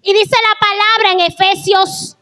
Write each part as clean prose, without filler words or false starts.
Y dice la palabra en Efesios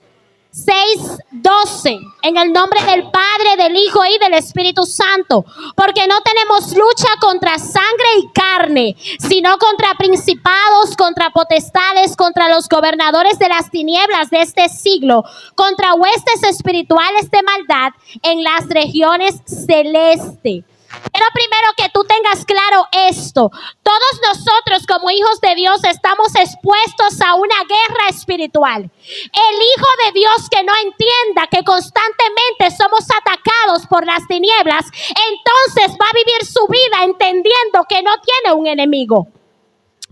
6:12, en el nombre del Padre, del Hijo y del Espíritu Santo, porque no tenemos lucha contra sangre y carne, sino contra principados, contra potestades, contra los gobernadores de las tinieblas de este siglo, contra huestes espirituales de maldad en las regiones celestes. Pero primero que tú tengas claro esto: todos nosotros como hijos de Dios estamos expuestos a una guerra espiritual. El hijo de Dios que no entienda que constantemente somos atacados por las tinieblas, entonces va a vivir su vida entendiendo que no tiene un enemigo.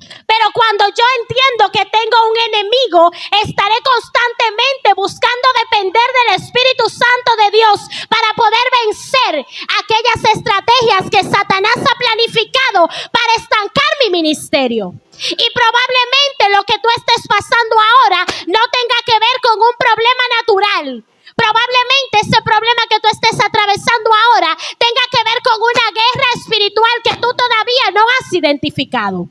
Pero cuando yo entiendo que tengo un enemigo, estaré constantemente buscando depender del Espíritu Santo de Dios para poder vencer aquellas estrategias que Satanás ha planificado para estancar mi ministerio. Y probablemente lo que tú estés pasando ahora no tenga que ver con un problema natural. Probablemente ese problema que tú estés atravesando ahora tenga que ver con una guerra espiritual que tú todavía no has identificado.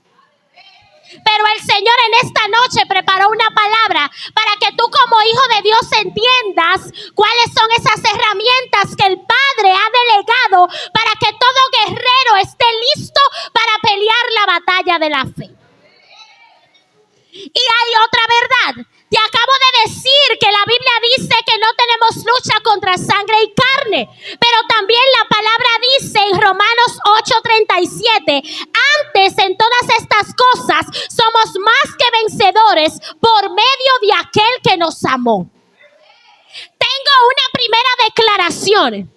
Pero el Señor en esta noche preparó una palabra para que tú como hijo de Dios entiendas cuáles son esas herramientas que el Padre ha delegado para que todo guerrero esté listo para pelear la batalla de la fe. Y hay otra verdad. Te acabo de decir que la Biblia dice que no tenemos lucha contra sangre y carne, pero también la palabra dice en Romanos 8:37, antes en todas estas cosas somos más que vencedores por medio de aquel que nos amó. Tengo una primera declaración.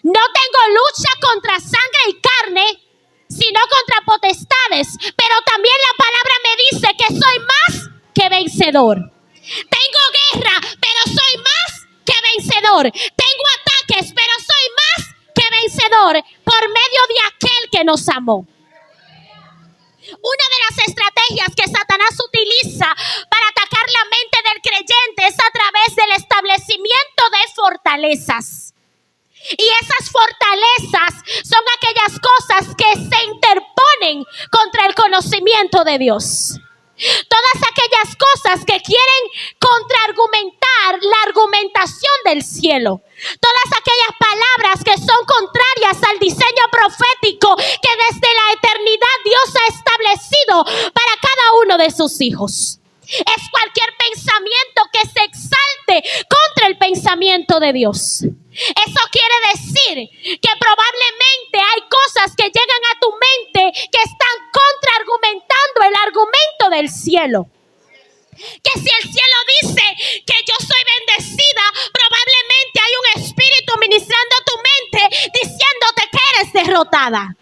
No tengo lucha contra sangre y carne, sino contra potestades, pero también la palabra me dice que soy más que vencedor. Tengo guerra, pero soy más que vencedor. Tengo ataques, pero soy más que vencedor por medio de aquel que nos amó. Una de las estrategias que Satanás utiliza para atacar la mente del creyente es a través del establecimiento de fortalezas. Y esas fortalezas son aquellas cosas que se interponen contra el conocimiento de Dios. Todas aquellas cosas que quieren contraargumentar la argumentación del cielo. Todas aquellas palabras que son contrarias al diseño profético que desde la eternidad Dios ha establecido para cada uno de sus hijos. Es cualquier pensamiento que se exalte contra el pensamiento de Dios. Eso quiere decir que probablemente hay cosas que llegan a tu mente que están contraargumentando el argumento del cielo. Que si el cielo dice que yo soy bendecida, probablemente hay un espíritu ministrando tu mente diciéndote que eres derrotada.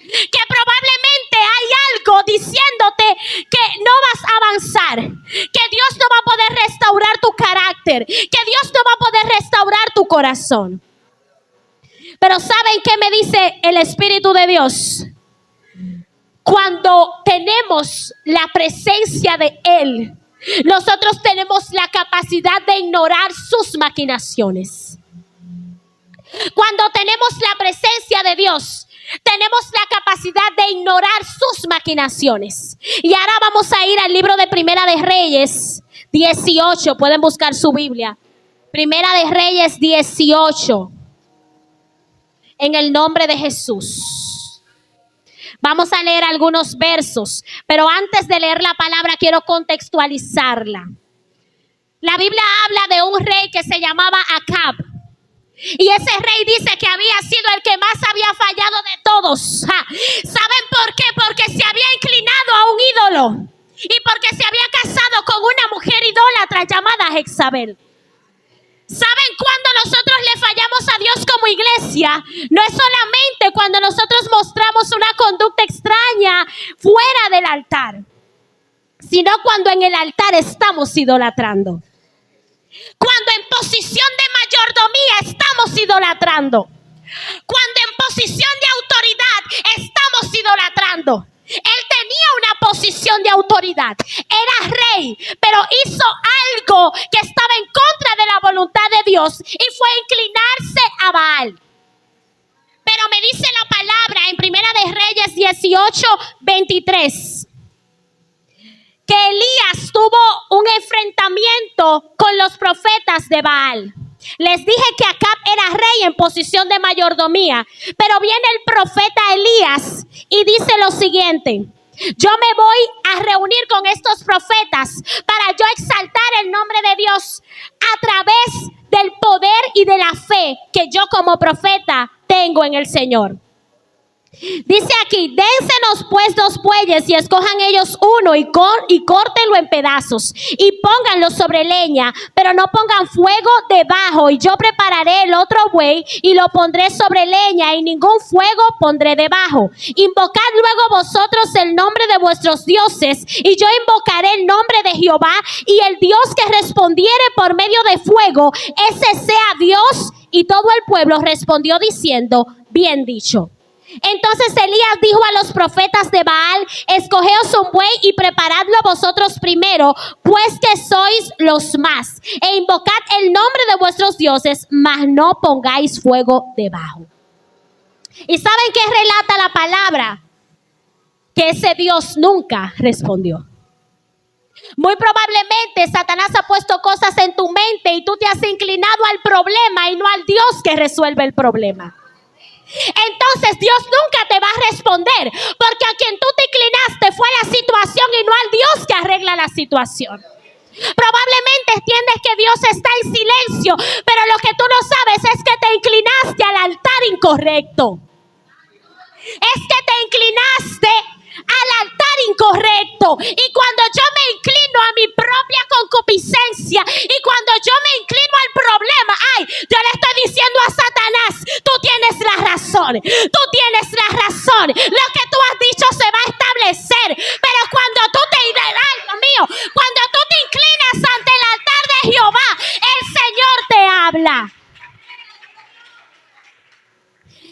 Que probablemente hay algo diciéndote que no vas a avanzar, que Dios no va a poder restaurar tu carácter, que Dios no va a poder restaurar tu corazón. Pero ¿saben qué me dice el Espíritu de Dios? Cuando tenemos la presencia de Él, nosotros tenemos la capacidad de ignorar sus maquinaciones. Cuando tenemos la presencia de Dios, tenemos la capacidad de ignorar sus maquinaciones. Y ahora vamos a ir al libro de Primera de Reyes 18. Pueden buscar su Biblia. Primera de Reyes 18. En el nombre de Jesús. Vamos a leer algunos versos, pero antes de leer la palabra quiero contextualizarla. La Biblia habla de un rey que se llamaba Acab. Y ese rey dice que había sido el que más había fallado de todos. ¿Saben por qué? Porque se había inclinado a un ídolo. Y porque se había casado con una mujer idólatra llamada Jezabel. ¿Saben cuándo nosotros le fallamos a Dios como iglesia? No es solamente cuando nosotros mostramos una conducta extraña fuera del altar, sino cuando en el altar estamos idolatrando. Cuando en posición de mayordomía estamos idolatrando. Cuando en posición de autoridad estamos idolatrando. Él tenía una posición de autoridad, era rey, pero hizo algo que estaba en contra de la voluntad de Dios y fue inclinarse a Baal. Pero me dice la palabra en Primera de Reyes 18:23 que Elías tuvo pasó con los profetas de Baal. Les dije que Acab era rey en posición de mayordomía, pero viene el profeta Elías y dice lo siguiente: yo me voy a reunir con estos profetas para yo exaltar el nombre de Dios a través del poder y de la fe que yo como profeta tengo en el Señor. Dice aquí: dénsenos pues 2 bueyes y escojan ellos uno y córtenlo en pedazos y pónganlo sobre leña, pero no pongan fuego debajo, y yo prepararé el otro buey y lo pondré sobre leña y ningún fuego pondré debajo. Invocad luego vosotros el nombre de vuestros dioses y yo invocaré el nombre de Jehová, y el Dios que respondiere por medio de fuego, ese sea Dios. Y todo el pueblo respondió diciendo: bien dicho. Entonces Elías dijo a los profetas de Baal: escogeos un buey y preparadlo vosotros primero, pues que sois los más, e invocad el nombre de vuestros dioses, mas no pongáis fuego debajo. ¿Y saben qué relata la palabra? Que ese Dios nunca respondió. Muy probablemente Satanás ha puesto cosas en tu mente y tú te has inclinado al problema y no al Dios que resuelve el problema. Entonces Dios nunca te va a responder, porque a quien tú te inclinaste fue a la situación y no al Dios que arregla la situación. Probablemente entiendes que Dios está en silencio, pero lo que tú no sabes es que te inclinaste al altar incorrecto. Es que te inclinaste al altar incorrecto. Y cuando yo me inclino a mi propia concupiscencia y cuando yo me inclino al problema, yo le estoy diciendo a Satanás: tú tienes la razón, tú tienes la razón, lo que tú has dicho se va a establecer. Pero cuando tú cuando tú te inclinas ante el altar de Jehová, el Señor te habla.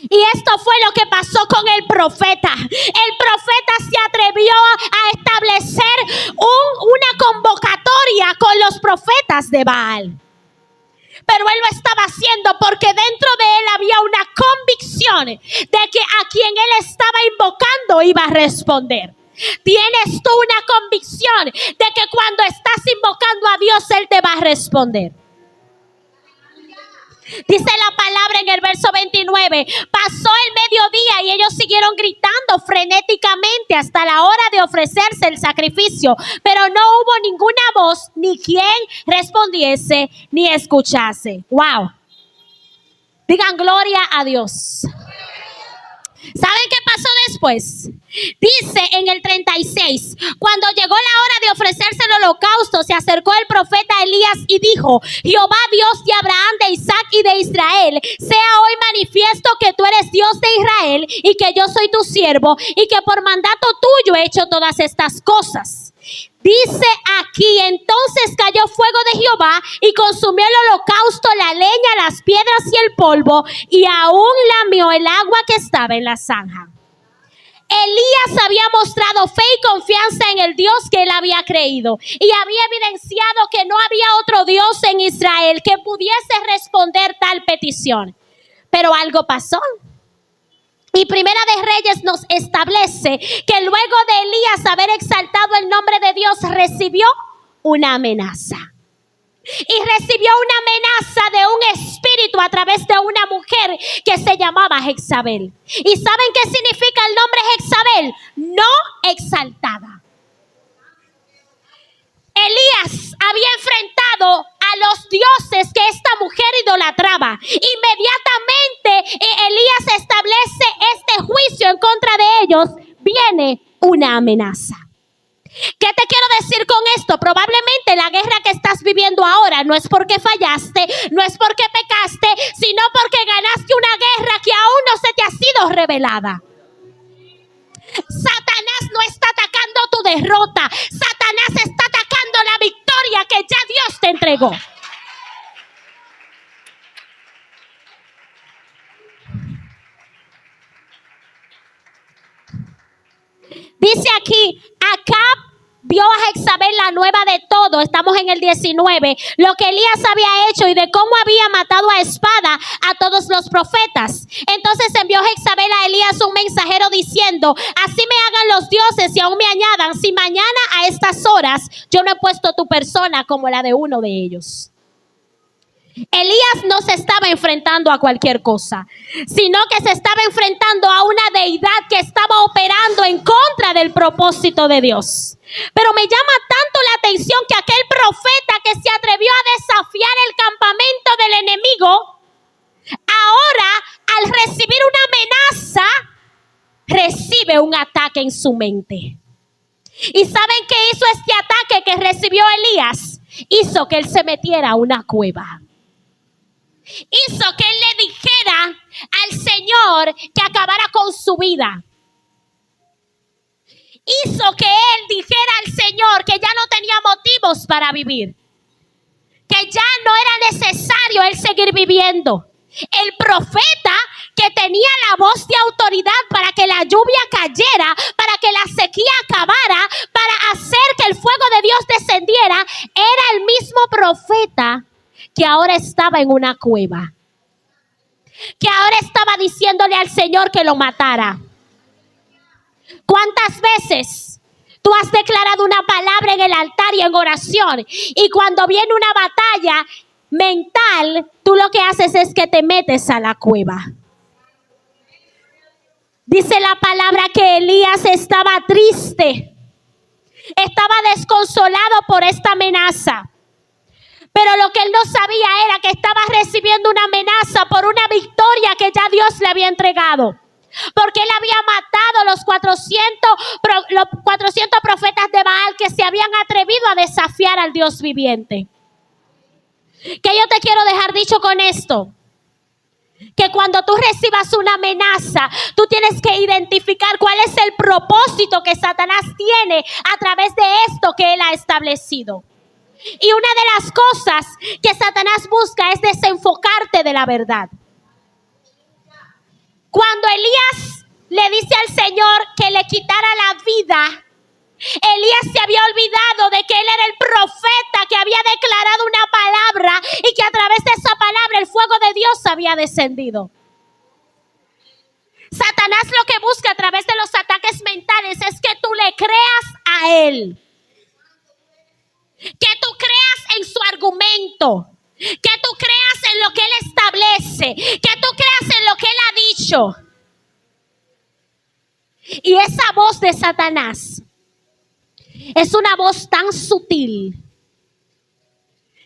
Y esto fue lo que pasó con el profeta. El profeta se atrevió a establecer una convocatoria con los profetas de Baal. Pero él lo estaba haciendo porque dentro de él había una convicción de que a quien él estaba invocando iba a responder. Tienes tú una convicción de que cuando estás invocando a Dios, Él te va a responder. Dice la palabra en el verso 29: pasó el mediodía y ellos siguieron gritando frenéticamente hasta la hora de ofrecerse el sacrificio, pero no hubo ninguna voz, ni quien respondiese, ni escuchase. Wow. Digan gloria a Dios. ¿Saben qué pasó después? Dice en el 36: cuando llegó la hora de ofrecerse el holocausto, se acercó el profeta Elías y dijo: Jehová, Dios de Abraham, de Isaac y de Israel, sea hoy manifiesto que tú eres Dios de Israel y que yo soy tu siervo y que por mandato tuyo he hecho todas estas cosas. Dice aquí: entonces cayó fuego de Jehová y consumió el holocausto, la leña, las piedras y el polvo, y aún lamió el agua que estaba en la zanja. Elías había mostrado fe y confianza en el Dios que él había creído y había evidenciado que no había otro Dios en Israel que pudiese responder tal petición. Pero algo pasó. Y Primera de Reyes nos establece que luego de Elías haber exaltado el nombre de Dios, recibió una amenaza. Y recibió una amenaza de un espíritu a través de una mujer que se llamaba Jezabel. ¿Y saben qué significa el nombre Jezabel? No exaltada. Elías había enfrentado a los dioses que esta mujer idolatraba. Inmediatamente Elías establece este juicio en contra de ellos. Viene una amenaza. ¿Qué te quiero decir con esto? Probablemente la guerra que estás viviendo ahora no es porque fallaste, no es porque pecaste, sino porque ganaste una guerra que aún no se te ha sido revelada. Satanás no está atacando tu derrota. Satanás está atacando la victoria que ya Dios te entregó. Dice aquí: Acab vio a Jezabel, la nueva de todo, estamos en el 19, lo que Elías había hecho y de cómo había matado a espada a todos los profetas. Entonces envió Jezabel a Elías un mensajero diciendo: así me hagan los dioses y aún me añadan, si mañana a estas horas yo no he puesto tu persona como la de uno de ellos. Elías no se estaba enfrentando a cualquier cosa, sino que se estaba enfrentando a una deidad que estaba operando en contra del propósito de Dios. Pero me llama tanto la atención que aquel profeta que se atrevió a desafiar el campamento del enemigo, ahora al recibir una amenaza, recibe un ataque en su mente. ¿Y saben qué hizo este ataque que recibió Elías? Hizo que él se metiera a una cueva. Hizo que él le dijera al Señor que acabara con su vida. Hizo que él dijera al Señor que ya no tenía motivos para vivir, que ya no era necesario él seguir viviendo. El profeta que tenía la voz de autoridad para que la lluvia cayera, para que la sequía acabara, para hacer que el fuego de Dios descendiera, era el mismo profeta que ahora estaba en una cueva, que ahora estaba diciéndole al Señor que lo matara. ¿Cuántas veces tú has declarado una palabra en el altar y en oración, y cuando viene una batalla mental, tú lo que haces es que te metes a la cueva? Dice la palabra que Elías estaba triste, estaba desconsolado por esta amenaza. Pero lo que él no sabía era que estaba recibiendo una amenaza por una victoria que ya Dios le había entregado. Porque él había matado los 400 profetas de Baal que se habían atrevido a desafiar al Dios viviente. Que yo te quiero dejar dicho con esto: que cuando tú recibas una amenaza, tú tienes que identificar cuál es el propósito que Satanás tiene a través de esto que él ha establecido. Y una de las cosas que Satanás busca es desenfocarte de la verdad. Cuando Elías le dice al Señor que le quitara la vida, Elías se había olvidado de que él era el profeta que había declarado una palabra y que a través de esa palabra el fuego de Dios había descendido. Satanás lo que busca a través de los ataques mentales es que tú le creas a él, que tú creas en su argumento, que tú creas en lo que él establece, que tú creas en lo que él ha dicho. Y esa voz de Satanás es una voz tan sutil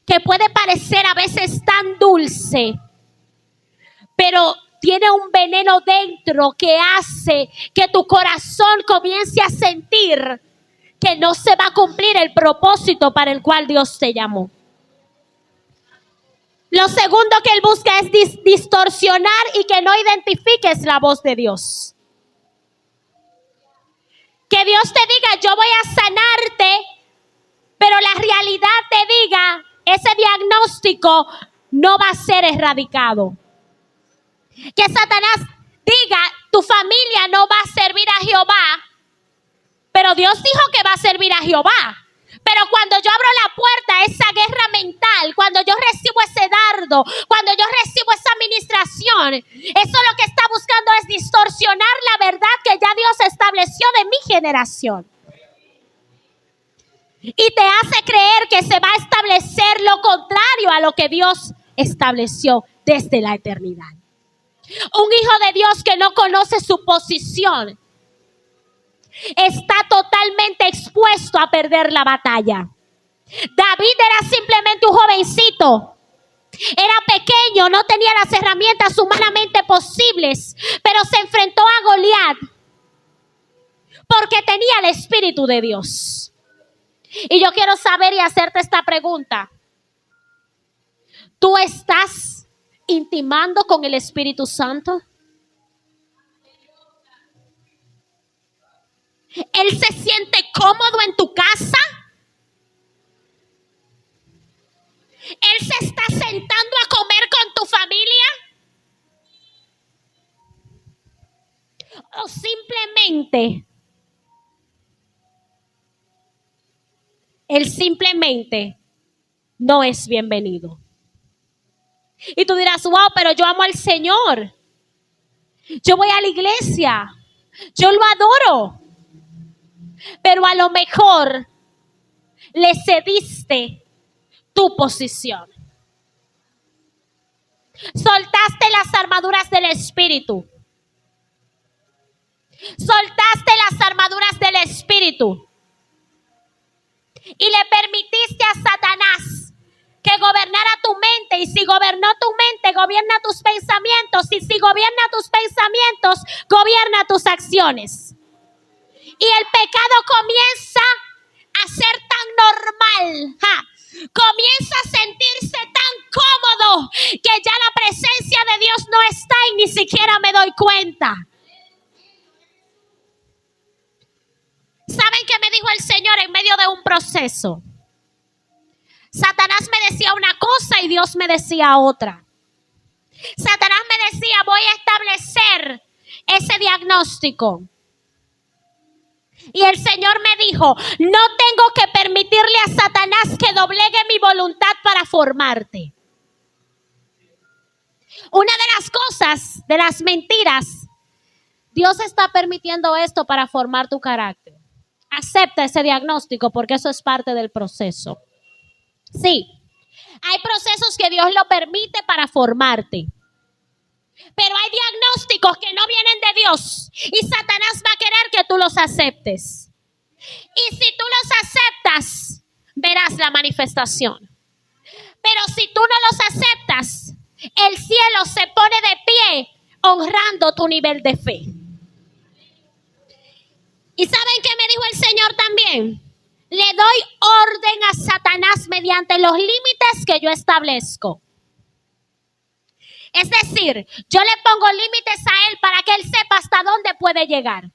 que puede parecer a veces tan dulce, pero tiene un veneno dentro que hace que tu corazón comience a sentir que no se va a cumplir el propósito para el cual Dios te llamó. Lo segundo que él busca es distorsionar y que no identifiques la voz de Dios. Que Dios te diga: yo voy a sanarte, pero la realidad te diga: ese diagnóstico no va a ser erradicado. Que Satanás diga: tu familia no va a servir a Jehová, pero Dios dijo que va a servir a Jehová. Pero cuando yo abro la puerta a esa guerra mental, cuando yo recibo ese dardo, cuando yo recibo esa administración, eso lo que está buscando es distorsionar la verdad que ya Dios estableció de mi generación. Y te hace creer que se va a establecer lo contrario a lo que Dios estableció desde la eternidad. Un hijo de Dios que no conoce su posición está totalmente expuesto a perder la batalla. David era simplemente un jovencito. Era pequeño, no tenía las herramientas humanamente posibles, pero se enfrentó a Goliat porque tenía el Espíritu de Dios. Y yo quiero saber y hacerte esta pregunta: ¿tú estás intimando con el Espíritu Santo? ¿Él se siente cómodo en tu casa? ¿Él se está sentando a comer con tu familia? ¿O simplemente él simplemente no es bienvenido. Y tú dirás, wow, pero yo amo al Señor. Yo voy a la iglesia. Yo lo adoro. Pero a lo mejor le cediste tu posición. Soltaste las armaduras del Espíritu. Soltaste las armaduras del Espíritu. Y le permitiste a Satanás que gobernara tu mente. Y si gobernó tu mente, gobierna tus pensamientos. Y si gobierna tus pensamientos, gobierna tus acciones. Y el pecado comienza a ser tan normal. Comienza a sentirse tan cómodo que ya la presencia de Dios no está y ni siquiera me doy cuenta. ¿Saben qué me dijo el Señor en medio de un proceso? Satanás me decía una cosa y Dios me decía otra. Satanás me decía, voy a establecer ese diagnóstico. Y el Señor me dijo, no tengo que permitirle a Satanás que doblegue mi voluntad para formarte. Una de las cosas, de las mentiras, Dios está permitiendo esto para formar tu carácter. Acepta ese diagnóstico porque eso es parte del proceso. Sí, hay procesos que Dios lo permite para formarte. Pero hay diagnósticos que no vienen de Dios y Satanás va a querer que tú los aceptes. Y si tú los aceptas, verás la manifestación. Pero si tú no los aceptas, el cielo se pone de pie honrando tu nivel de fe. ¿Y saben qué me dijo el Señor también? Le doy orden a Satanás mediante los límites que yo establezco. Es decir, yo le pongo límites a él para que él sepa hasta dónde puede llegar.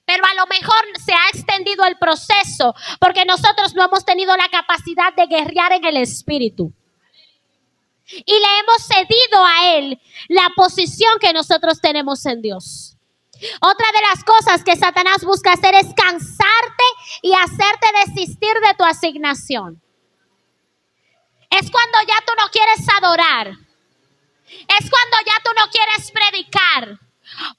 Pero a lo mejor se ha extendido el proceso porque nosotros no hemos tenido la capacidad de guerrear en el espíritu. Y le hemos cedido a él la posición que nosotros tenemos en Dios. Otra de las cosas que Satanás busca hacer es cansarte y hacerte desistir de tu asignación. Es cuando ya tú no quieres adorar. Es cuando ya tú no quieres predicar.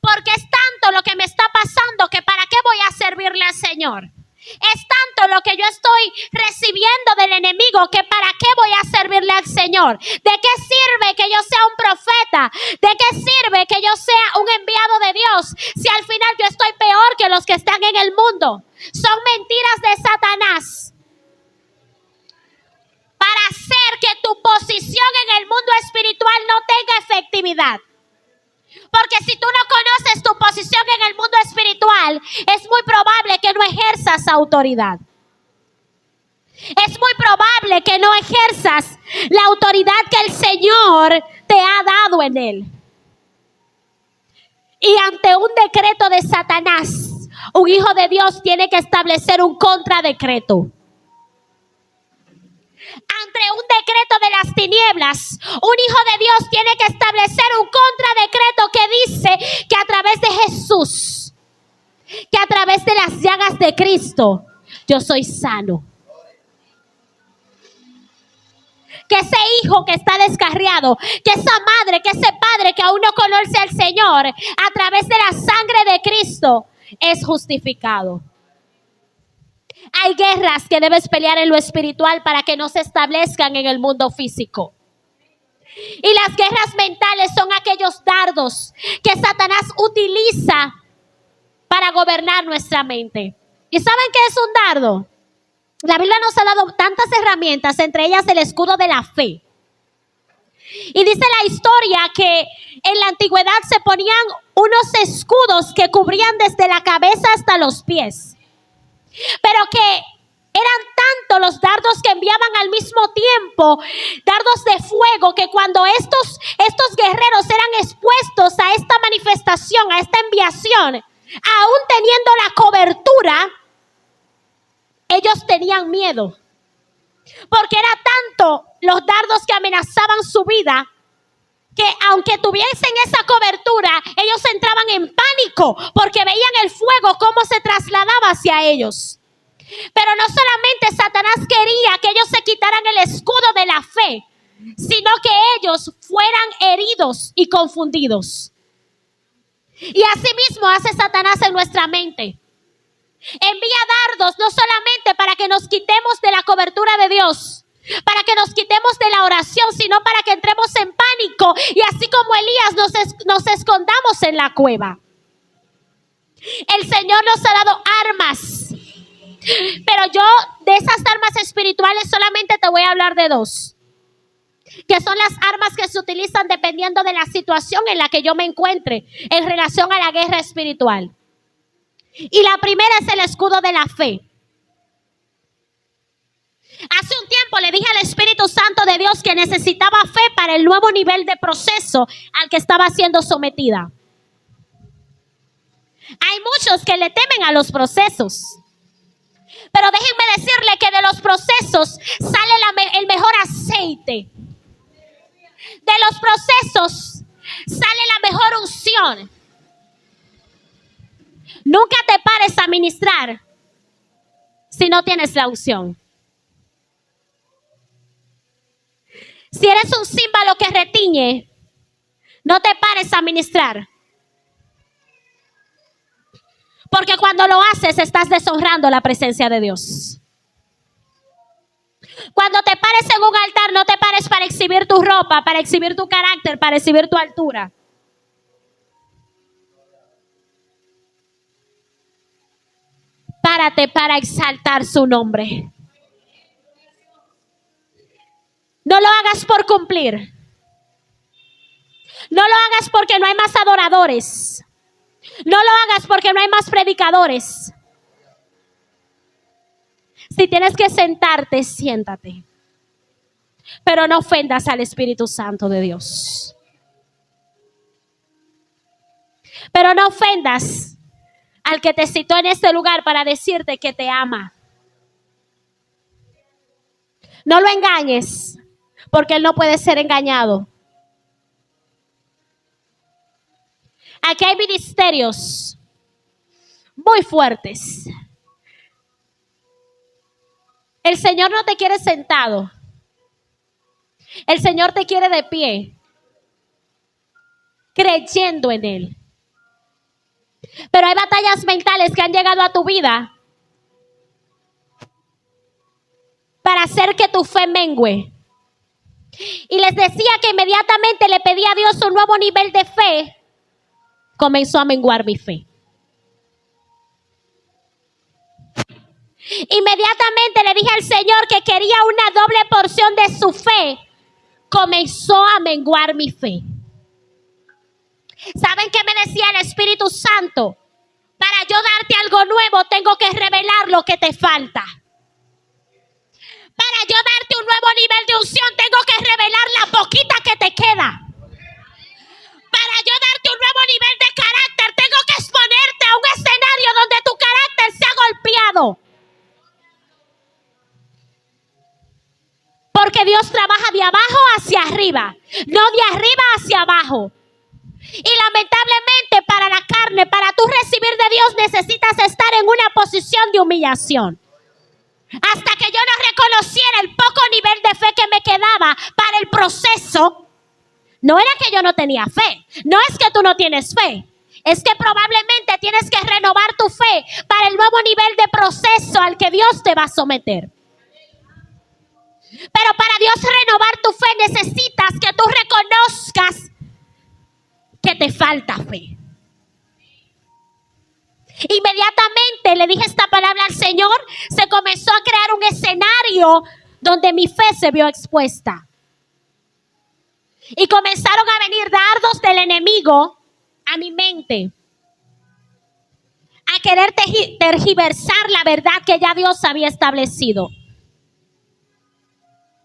Porque es tanto lo que me está pasando que ¿para qué voy a servirle al Señor? Es tanto lo que yo estoy recibiendo del enemigo que ¿para qué voy a servirle al Señor? ¿De qué sirve que yo sea un profeta? ¿De qué sirve que yo sea un enviado de Dios si al final yo estoy peor que los que están en el mundo? Son mentiras de Satanás para hacer que tu posición en el mundo espiritual no tenga efectividad. Porque si tú no conoces tu posición en el mundo espiritual, es muy probable que no ejerzas autoridad. Es muy probable que no ejerzas la autoridad que el Señor te ha dado en él. Y ante un decreto de Satanás, un hijo de Dios tiene que establecer un contradecreto. Ante un decreto de las tinieblas, un hijo de Dios tiene que establecer un contradecreto que dice que a través de Jesús, que a través de las llagas de Cristo, yo soy sano. Que ese hijo que está descarriado, que esa madre, que ese padre que aún no conoce al Señor, a través de la sangre de Cristo, es justificado. Hay guerras que debes pelear en lo espiritual para que no se establezcan en el mundo físico. Y las guerras mentales son aquellos dardos que Satanás utiliza para gobernar nuestra mente. ¿Y saben qué es un dardo? La Biblia nos ha dado tantas herramientas, entre ellas el escudo de la fe. Y dice la historia que en la antigüedad se ponían unos escudos que cubrían desde la cabeza hasta los pies. Pero que eran tanto los dardos que enviaban al mismo tiempo, dardos de fuego, que cuando estos guerreros eran expuestos a esta manifestación, a esta enviación, aún teniendo la cobertura, ellos tenían miedo. Porque era tanto los dardos que amenazaban su vida, que aunque tuviesen esa cobertura, ellos entraban en pánico porque veían el fuego cómo se trasladaba hacia ellos. Pero no solamente Satanás quería que ellos se quitaran el escudo de la fe, sino que ellos fueran heridos y confundidos. Y así mismo hace Satanás en nuestra mente. Envía dardos no solamente para que nos quitemos de la cobertura de Dios, para que nos quitemos de la oración, sino para que entremos en pánico y así como Elías nos escondamos en la cueva. El Señor nos ha dado armas, pero yo de esas armas espirituales solamente te voy a hablar de dos, que son las armas que se utilizan dependiendo de la situación en la que yo me encuentre en relación a la guerra espiritual. Y la primera es el escudo de la fe. Hace un tiempo le dije al Espíritu Santo de Dios que necesitaba fe para el nuevo nivel de proceso al que estaba siendo sometida. Hay muchos que le temen a los procesos, pero déjenme decirle que de los procesos sale el mejor aceite. De los procesos sale la mejor unción. Nunca te pares a ministrar si no tienes la unción. Si eres un címbalo que retiñe, no te pares a ministrar. Porque cuando lo haces, estás deshonrando la presencia de Dios. Cuando te pares en un altar, no te pares para exhibir tu ropa, para exhibir tu carácter, para exhibir tu altura. Párate para exaltar su nombre. No lo hagas por cumplir. No lo hagas porque no hay más adoradores. No lo hagas porque no hay más predicadores. Si tienes que sentarte, siéntate. Pero no ofendas al Espíritu Santo de Dios. Pero no ofendas al que te citó en este lugar para decirte que te ama. No lo engañes, porque él no puede ser engañado. Aquí hay ministerios muy fuertes. El Señor no te quiere sentado. El Señor te quiere de pie, creyendo en Él. Pero hay batallas mentales que han llegado a tu vida para hacer que tu fe mengüe. Y les decía que inmediatamente le pedí a Dios un nuevo nivel de fe, comenzó a menguar mi fe. Inmediatamente le dije al Señor que quería una doble porción de su fe, comenzó a menguar mi fe. ¿Saben qué me decía el Espíritu Santo? Para yo darte algo nuevo, tengo que revelar lo que te falta. Para yo darte un nuevo nivel de unción, tengo que revelar la poquita que te queda. Para yo darte un nuevo nivel de carácter, tengo que exponerte a un escenario donde tu carácter sea golpeado. Porque Dios trabaja de abajo hacia arriba, no de arriba hacia abajo. Y lamentablemente para la carne, para tú recibir de Dios, necesitas estar en una posición de humillación. Hasta que yo no reconociera el poco nivel de fe que me quedaba para el proceso, no era que yo no tenía fe. No es que tú no tienes fe. Es que probablemente tienes que renovar tu fe para el nuevo nivel de proceso al que Dios te va a someter. Pero para Dios renovar tu fe necesitas que tú reconozcas que te falta fe. Inmediatamente le dije esta palabra al Señor, se comenzó a crear un escenario donde mi fe se vio expuesta. Y comenzaron a venir dardos del enemigo a mi mente, a querer tergiversar la verdad que ya Dios había establecido.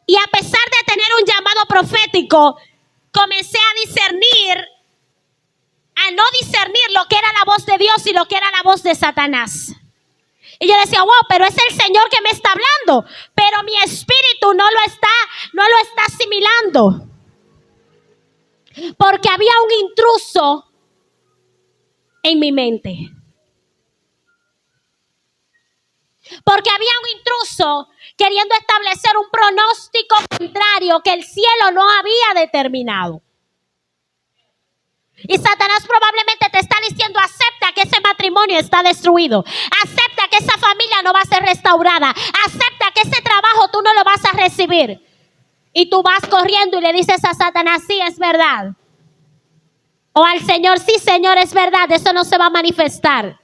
Y a pesar de tener un llamado profético, comencé a no discernir lo que era la voz de Dios y lo que era la voz de Satanás. Y yo decía, wow, pero es el Señor que me está hablando, pero mi espíritu no lo está asimilando. Porque había un intruso en mi mente. Porque había un intruso queriendo establecer un pronóstico contrario que el cielo no había determinado. Y Satanás probablemente te está diciendo: acepta que ese matrimonio está destruido, acepta que esa familia no va a ser restaurada, acepta que ese trabajo tú no lo vas a recibir. Y tú vas corriendo y le dices a Satanás: sí, es verdad. O al Señor: sí, Señor, es verdad, eso no se va a manifestar.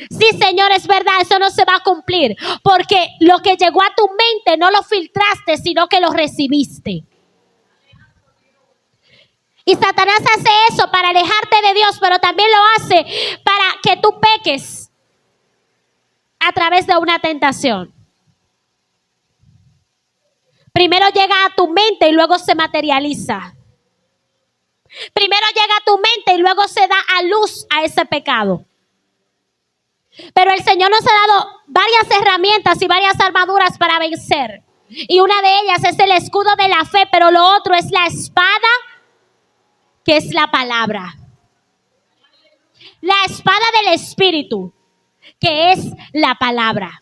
Sí, Señor, es verdad, eso no se va a cumplir. Porque lo que llegó a tu mente no lo filtraste, sino que lo recibiste. Y Satanás hace eso para alejarte de Dios, pero también lo hace para que tú peques a través de una tentación. Primero llega a tu mente y luego se materializa. Primero llega a tu mente y luego se da a luz a ese pecado. Pero el Señor nos ha dado varias herramientas y varias armaduras para vencer. Y una de ellas es el escudo de la fe, pero lo otro es la espada, que es la palabra. La espada del Espíritu, que es la palabra.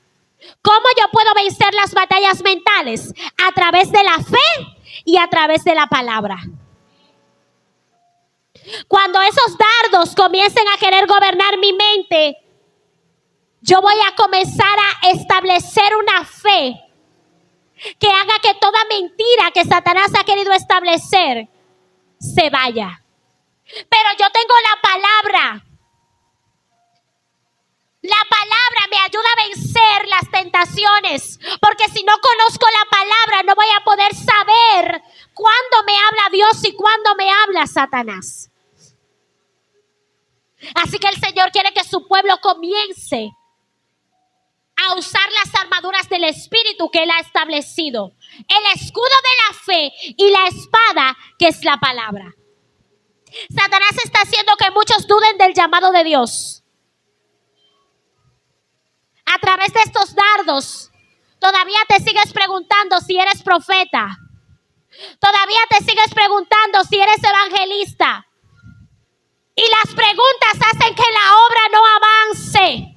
¿Cómo yo puedo vencer las batallas mentales? A través de la fe y a través de la palabra. Cuando esos dardos comiencen a querer gobernar mi mente, yo voy a comenzar a establecer una fe que haga que toda mentira que Satanás ha querido establecer se vaya. Pero yo tengo la palabra. La palabra me ayuda a vencer las tentaciones, porque si no conozco la palabra no voy a poder saber cuándo me habla Dios y cuándo me habla Satanás. Así que el Señor quiere que su pueblo comience a usar las armaduras del Espíritu que Él ha establecido. El escudo de la fe y la espada, que es la palabra. Satanás está haciendo que muchos duden del llamado de Dios. A través de estos dardos, todavía te sigues preguntando si eres profeta. Todavía te sigues preguntando si eres evangelista. Y las preguntas hacen que la obra no avance.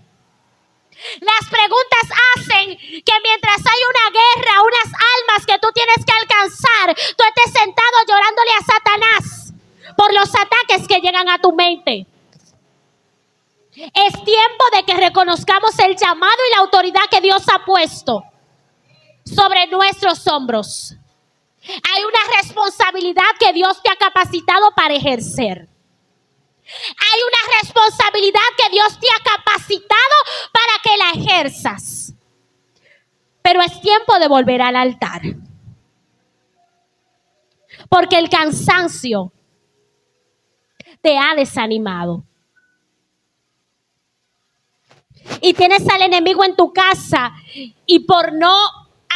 Las preguntas hacen que mientras hay una guerra, unas almas que tú tienes que alcanzar, tú estés sentado llorándole a Satanás por los ataques que llegan a tu mente. Es tiempo de que reconozcamos el llamado y la autoridad que Dios ha puesto sobre nuestros hombros. Hay una responsabilidad que Dios te ha capacitado para ejercer. Hay una responsabilidad que Dios te ha capacitado para que la ejerzas. Pero es tiempo de volver al altar. Porque el cansancio te ha desanimado. Y tienes al enemigo en tu casa y por no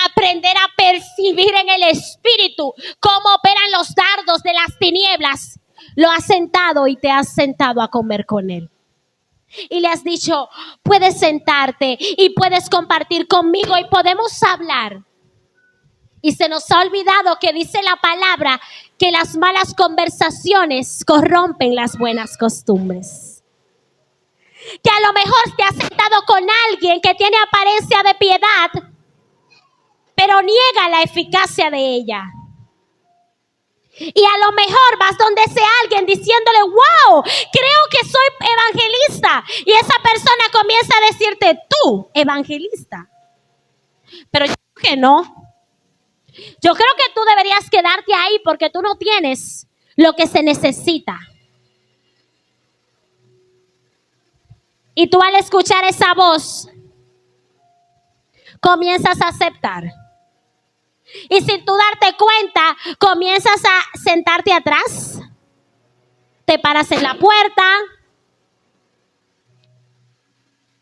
aprender a percibir en el espíritu cómo operan los dardos de las tinieblas, lo has sentado y te has sentado a comer con él. Y le has dicho: puedes sentarte y puedes compartir conmigo y podemos hablar. Y se nos ha olvidado que dice la palabra que las malas conversaciones corrompen las buenas costumbres. Que a lo mejor te has sentado con alguien que tiene apariencia de piedad, pero niega la eficacia de ella. Y a lo mejor vas donde ese alguien diciéndole: wow, creo que soy evangelista. Y esa persona comienza a decirte: tú, evangelista. Pero yo creo que no. Yo creo que tú deberías quedarte ahí porque tú no tienes lo que se necesita. Y tú al escuchar esa voz, comienzas a aceptar. Y sin tú darte cuenta, comienzas a sentarte atrás. Te paras en la puerta.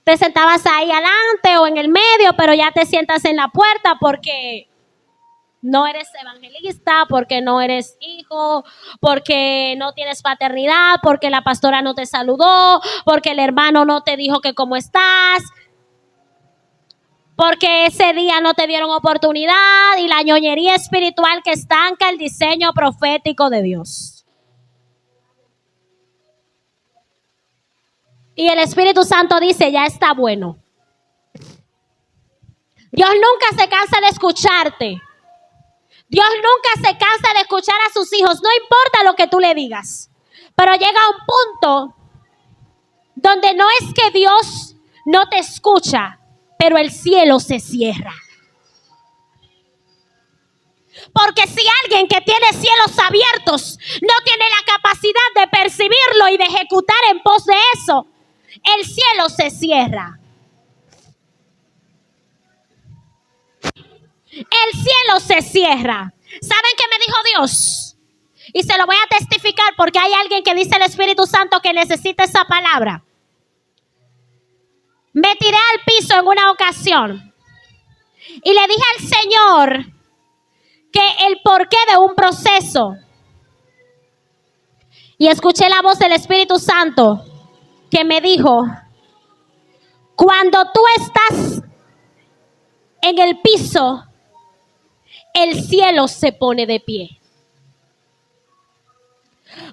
Te sentabas ahí adelante o en el medio, pero ya te sientas en la puerta porque no eres evangelista, porque no eres hijo, porque no tienes paternidad, porque la pastora no te saludó, porque el hermano no te dijo que cómo estás, porque ese día no te dieron oportunidad, y la ñoñería espiritual que estanca el diseño profético de Dios. Y el Espíritu Santo dice: ya está bueno. Dios nunca se cansa de escucharte. Dios nunca se cansa de escuchar a sus hijos. No importa lo que tú le digas. Pero llega un punto donde no es que Dios no te escucha, pero el cielo se cierra. Porque si alguien que tiene cielos abiertos no tiene la capacidad de percibirlo y de ejecutar en pos de eso, el cielo se cierra. El cielo se cierra. ¿Saben qué me dijo Dios? Y se lo voy a testificar porque hay alguien que dice el Espíritu Santo que necesita esa palabra. Me tiré al piso en una ocasión y le dije al Señor que el porqué de un proceso. Y escuché la voz del Espíritu Santo que me dijo: cuando tú estás en el piso, el cielo se pone de pie.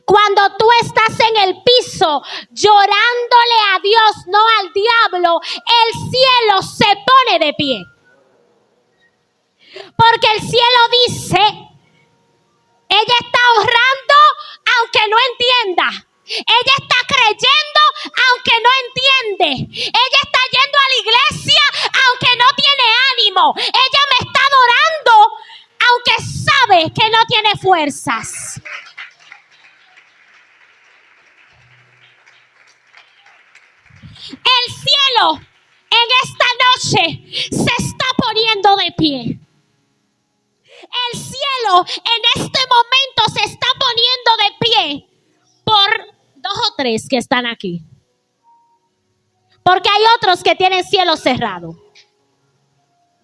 Cuando tú estás en el piso llorándole a Dios, no al diablo, el cielo se pone de pie. Porque el cielo dice: ella está honrando aunque no entienda. Ella está creyendo aunque no entiende. Ella está yendo a la iglesia aunque no tiene ánimo. Ella me está adorando aunque sabe que no tiene fuerzas. El cielo en esta noche se está poniendo de pie. El cielo en este momento se está poniendo de pie por 2 o 3 que están aquí. Porque hay otros que tienen cielo cerrado.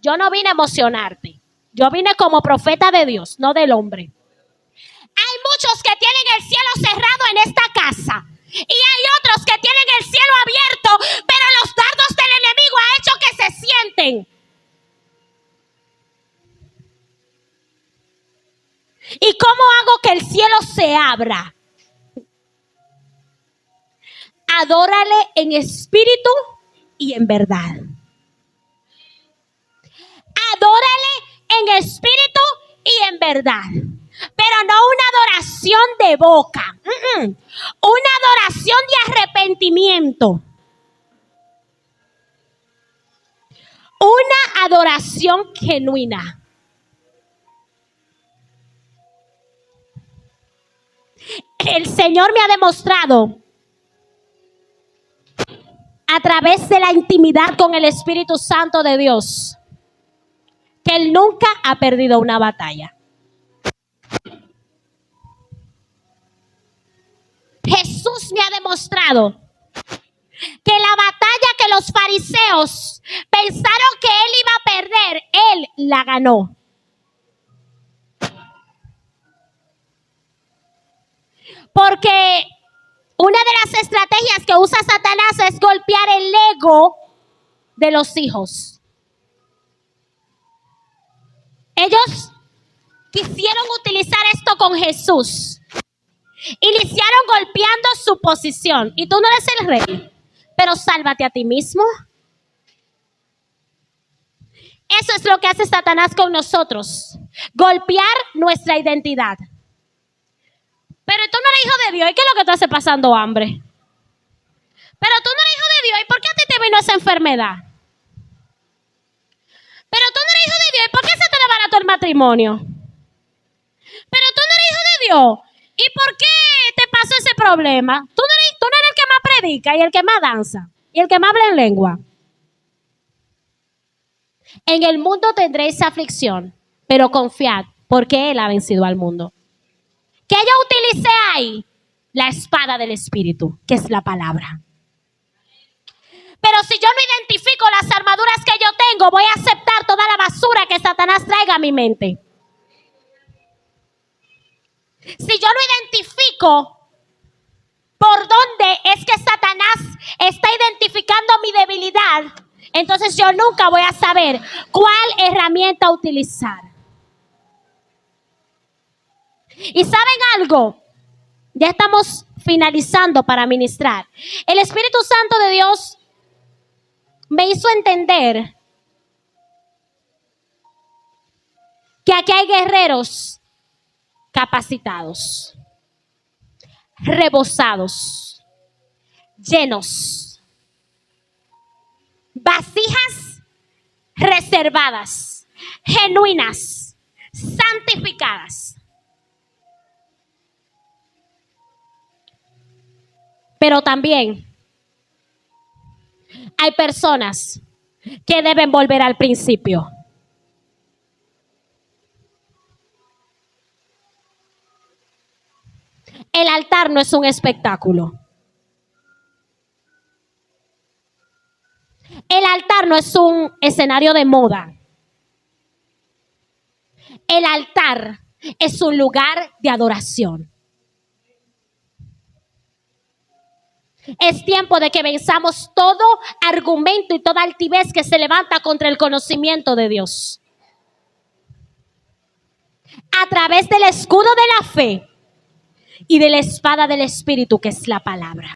Yo no vine a emocionarte. Yo vine como profeta de Dios, no del hombre. Hay muchos que tienen el cielo cerrado en esta casa. Y hay otros que tienen el cielo abierto, pero los dardos del enemigo han hecho que se sienten. ¿Y cómo hago que el cielo se abra? Adórale en espíritu y en verdad. Adórale en espíritu y en verdad. Pero no una adoración de boca. Una adoración de arrepentimiento. Una adoración genuina. El Señor me ha demostrado a través de la intimidad con el Espíritu Santo de Dios que Él nunca ha perdido una batalla. Jesús me ha demostrado que la batalla que los fariseos pensaron que Él iba a perder, Él la ganó. Porque una de las estrategias que usa Satanás es golpear el ego de los hijos. Ellos quisieron utilizar esto con Jesús. Iniciaron golpeando su posición. Y tú no eres el rey, pero sálvate a ti mismo. Eso es lo que hace Satanás con nosotros. Golpear nuestra identidad. Pero tú no eres hijo de Dios. ¿Y qué es lo que tú haces pasando hambre? Pero tú no eres hijo de Dios. ¿Y por qué a ti te vino esa enfermedad? Pero tú no eres hijo de Dios. ¿Y por qué se te desbarató el matrimonio? Pero tú no eres hijo de Dios. ¿Y por qué te pasó ese problema? Tú no eres el que más predica y el que más danza y el que más habla en lengua. En el mundo tendréis aflicción, pero confiad, porque Él ha vencido al mundo. Que yo utilicé ahí la espada del Espíritu, que es la palabra. Pero si yo no identifico las armaduras que yo tengo, voy a aceptar toda la basura que Satanás traiga a mi mente. Si yo no identifico por dónde es que Satanás está identificando mi debilidad, entonces yo nunca voy a saber cuál herramienta utilizar. ¿Y saben algo? Ya estamos finalizando para ministrar. El Espíritu Santo de Dios me hizo entender que aquí hay guerreros capacitados, rebosados, llenos, vasijas reservadas, genuinas, santificadas. Pero también hay personas que deben volver al principio. El altar no es un espectáculo. El altar no es un escenario de moda. El altar es un lugar de adoración. Es tiempo de que venzamos todo argumento y toda altivez que se levanta contra el conocimiento de Dios. A través del escudo de la fe y de la espada del Espíritu, que es la palabra.